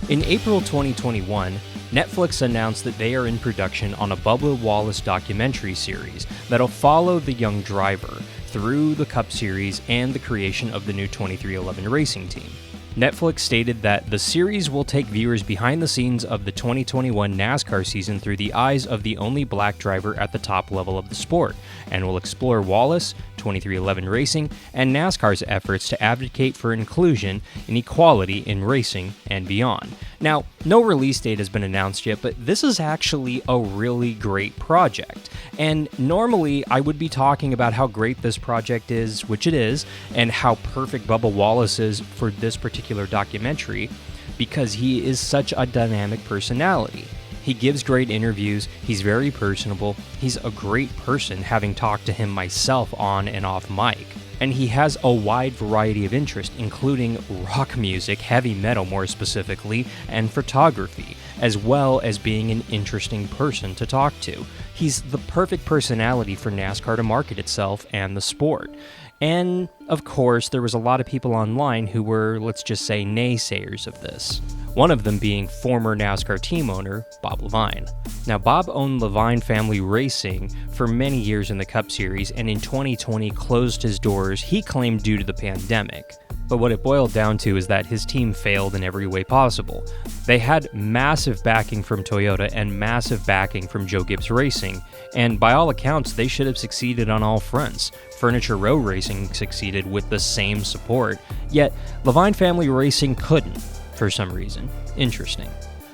In April 2021, Netflix announced that they are in production on a Bubba Wallace documentary series that'll follow the young driver through the Cup Series and the creation of the new 2311 racing team. Netflix stated that the series will take viewers behind the scenes of the 2021 NASCAR season through the eyes of the only black driver at the top level of the sport, and will explore Wallace, 2311 Racing, and NASCAR's efforts to advocate for inclusion and equality in racing and beyond. Now, no release date has been announced yet, but this is actually a really great project. And normally I would be talking about how great this project is, which it is, and how perfect Bubba Wallace is for this particular documentary, because he is such a dynamic personality. He gives great interviews, he's very personable, he's a great person, having talked to him myself on and off mic. And he has a wide variety of interests, including rock music, heavy metal more specifically, and photography, as well as being an interesting person to talk to. He's the perfect personality for NASCAR to market itself and the sport. And, of course, there was a lot of people online who were, let's just say, naysayers of this. One of them being former NASCAR team owner, Bob Leavine. Now, Bob owned Leavine Family Racing for many years in the Cup Series, and in 2020 closed his doors, he claimed due to the pandemic. But what it boiled down to is that his team failed in every way possible. They had massive backing from Toyota and massive backing from Joe Gibbs Racing, and by all accounts, they should have succeeded on all fronts. Furniture Row Racing succeeded with the same support, yet Leavine Family Racing couldn't, for some reason. Interesting.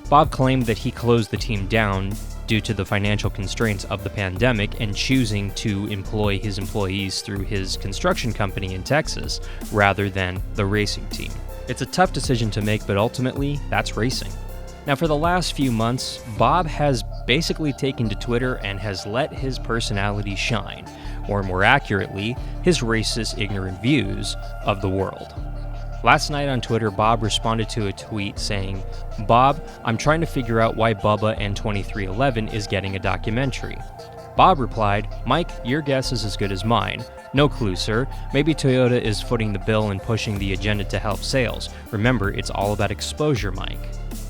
Bob claimed that he closed the team down due to the financial constraints of the pandemic and choosing to employ his employees through his construction company in Texas rather than the racing team. It's a tough decision to make, but ultimately, that's racing. Now, for the last few months, Bob has basically taken to Twitter and has let his personality shine, or more accurately, his racist, ignorant views of the world. Last night on Twitter, Bob responded to a tweet saying, "Bob, I'm trying to figure out why Bubba and 2311 is getting a documentary." Bob replied, "Mike, your guess is as good as mine. No clue, sir. Maybe Toyota is footing the bill and pushing the agenda to help sales. Remember, it's all about exposure, Mike."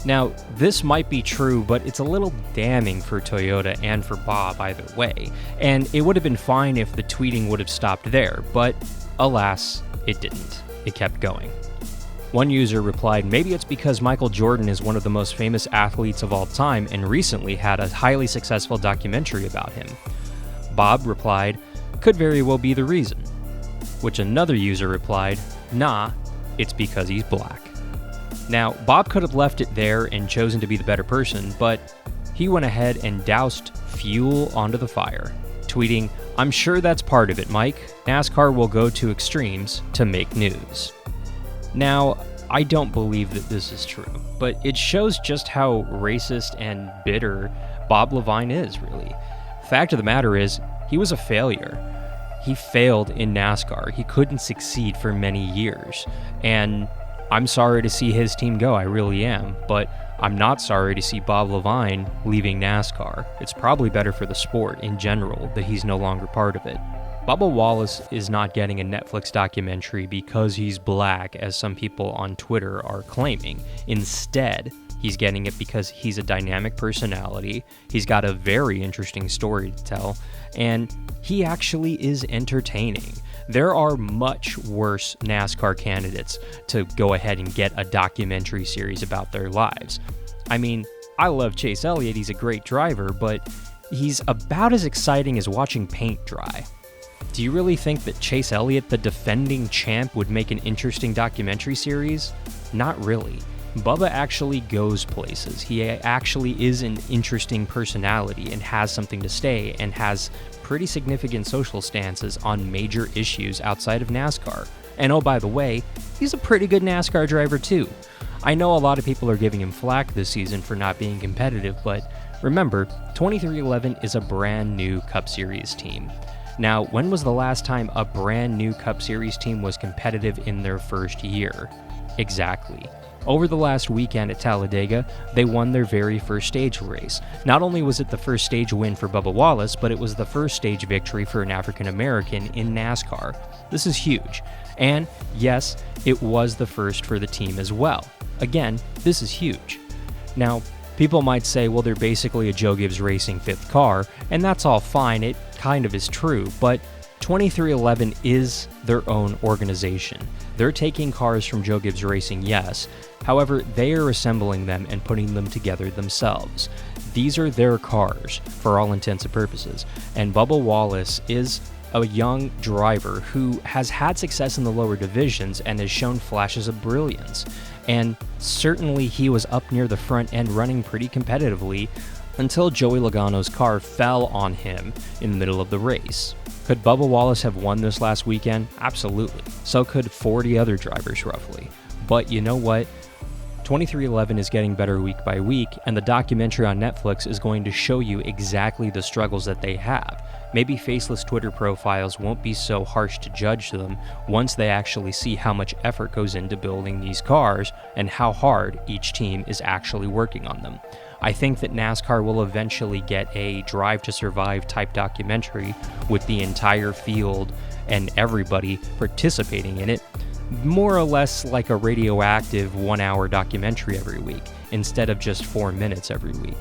Now, this might be true, but it's a little damning for Toyota and for Bob either way, and it would have been fine if the tweeting would have stopped there, but alas, it didn't. It kept going. One user replied, "Maybe it's because Michael Jordan is one of the most famous athletes of all time and recently had a highly successful documentary about him." Bob replied, "Could very well be the reason." Which another user replied, "Nah, it's because he's black." Now, Bob could have left it there and chosen to be the better person, but he went ahead and doused fuel onto the fire, tweeting, "I'm sure that's part of it, Mike. NASCAR will go to extremes to make news." Now, I don't believe that this is true, but it shows just how racist and bitter Bob Leavine is, really. Fact of the matter is, he was a failure. He failed in NASCAR. He couldn't succeed for many years, and I'm sorry to see his team go, I really am, but I'm not sorry to see Bob Leavine leaving NASCAR. It's probably better for the sport in general that he's no longer part of it. Bubba Wallace is not getting a Netflix documentary because he's black, as some people on Twitter are claiming. Instead, he's getting it because he's a dynamic personality, he's got a very interesting story to tell, and he actually is entertaining. There are much worse NASCAR candidates to go ahead and get a documentary series about their lives. I mean, I love Chase Elliott, he's a great driver, but he's about as exciting as watching paint dry. Do you really think that Chase Elliott, the defending champ, would make an interesting documentary series? Not really. Bubba actually goes places. He actually is an interesting personality and has something to say and has pretty significant social stances on major issues outside of NASCAR. And oh, by the way, he's a pretty good NASCAR driver too. I know a lot of people are giving him flack this season for not being competitive, but remember, 2311 is a brand new Cup Series team. Now, when was the last time a brand new Cup Series team was competitive in their first year? Exactly. Over the last weekend at Talladega, they won their very first stage race. Not only was it the first stage win for Bubba Wallace, but it was the first stage victory for an African American in NASCAR. This is huge. And yes, it was the first for the team as well. Again, this is huge. Now, people might say, well, they're basically a Joe Gibbs Racing 5th car, and that's all fine, it kind of is true, but 2311 is their own organization. They're taking cars from Joe Gibbs Racing, yes, however, they are assembling them and putting them together themselves. These are their cars, for all intents and purposes, and Bubba Wallace is a young driver who has had success in the lower divisions and has shown flashes of brilliance. And certainly he was up near the front end running pretty competitively until Joey Logano's car fell on him in the middle of the race. Could Bubba Wallace have won this last weekend? Absolutely. So could 40 other drivers roughly. But you know what? 2311 is getting better week by week, and the documentary on Netflix is going to show you exactly the struggles that they have. Maybe faceless Twitter profiles won't be so harsh to judge them once they actually see how much effort goes into building these cars and how hard each team is actually working on them. I think that NASCAR will eventually get a Drive to Survive type documentary with the entire field and everybody participating in it, more or less like a radioactive 1-hour documentary every week, instead of just 4 minutes every week.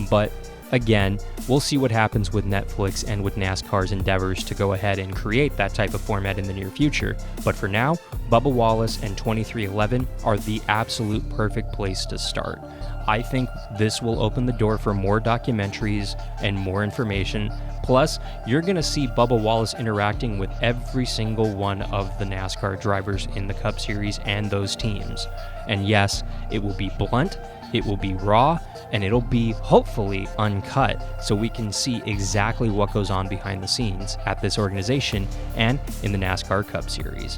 But again, we'll see what happens with Netflix and with NASCAR's endeavors to go ahead and create that type of format in the near future. But for now, Bubba Wallace and 2311 are the absolute perfect place to start. I think this will open the door for more documentaries and more information. Plus, you're going to see Bubba Wallace interacting with every single one of the NASCAR drivers in the Cup Series and those teams. And yes, it will be blunt, it will be raw, and it'll be hopefully uncut so we can see exactly what goes on behind the scenes at this organization and in the NASCAR Cup Series.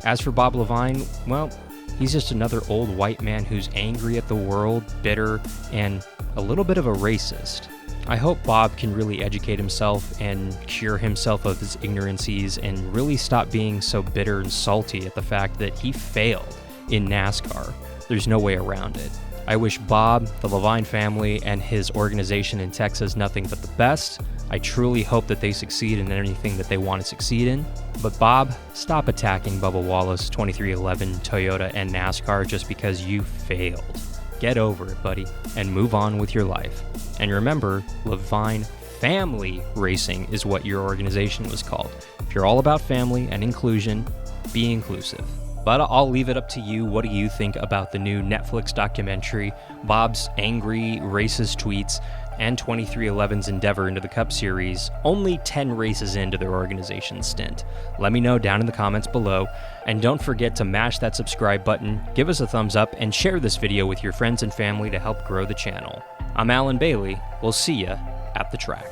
As for Bob Leavine, well, he's just another old white man who's angry at the world, bitter, and a little bit of a racist. I hope Bob can really educate himself and cure himself of his ignorancies and really stop being so bitter and salty at the fact that he failed in NASCAR. There's no way around it. I wish Bob, the Leavine family, and his organization in Texas nothing but the best. I truly hope that they succeed in anything that they want to succeed in. But Bob, stop attacking Bubba Wallace, 2311, Toyota, and NASCAR just because you failed. Get over it, buddy, and move on with your life. And remember, Leavine Family Racing is what your organization was called. If you're all about family and inclusion, be inclusive. But I'll leave it up to you. What do you think about the new Netflix documentary, Bob's angry, racist tweets, and 2311's endeavor into the Cup Series, only 10 races into their organization's stint? Let me know down in the comments below, and don't forget to mash that subscribe button, give us a thumbs up, and share this video with your friends and family to help grow the channel. I'm Alan Bailey. We'll see ya at the track.